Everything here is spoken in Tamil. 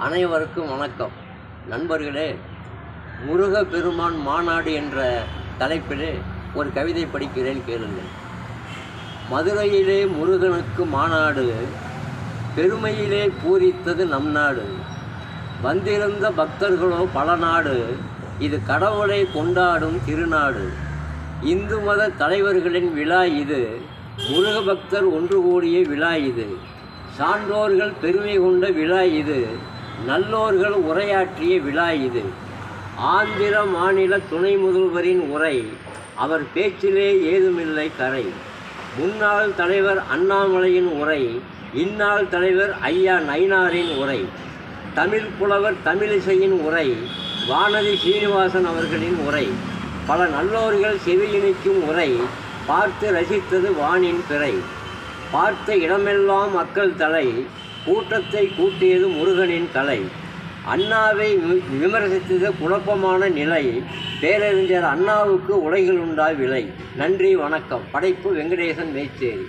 அனைவருக்கும் வணக்கம். நண்பர்களே, முருகப்பெருமான் மாநாடு என்ற தலைப்பிலே ஒரு கவிதை படிக்கிறேன், கேளுங்கள். மதுரையிலே முருகனுக்கு மாநாடு, பெருமையிலே பூரித்தது நம் நாடு. வந்திருந்த பக்தர்களோ பல நாடு, இது கடவுளை கொண்டாடும் திருநாடு. இந்து மத தலைவர்களின் விழா இது, முருக பக்தர் ஒன்று கூடிய விழா இது. சான்றோர்கள் பெருமை கொண்ட விழா இது, நல்லோர்கள் உரையாற்றிய விழா இது. ஆந்திர மாநில துணை முதல்வரின் உரை, அவர் பேச்சிலே ஏதுமில்லை கரை. முன்னாள் தலைவர் அண்ணாமலையின் உரை, இந்நாள் தலைவர் ஐயா நயினாரின் உரை. தமிழ் புலவர் தமிழிசையின் உரை, வானதி சீனிவாசன் அவர்களின் உரை. பல நல்லோர்கள் செவியினிக்கும் உரை, பார்த்து ரசித்தது வானின் பிறை. பார்த்த இடமெல்லாம் மக்கள் தலை, கூட்டத்தை கூட்டியது முருகனின் கலை. அண்ணாவை விமர்சித்தது குழப்பமான நிலை, பேரறிஞர் அண்ணாவுக்கு உலகில் உண்டா விலை. நன்றி, வணக்கம். படைப்பு வெங்கடேசன் மேச்சேரி.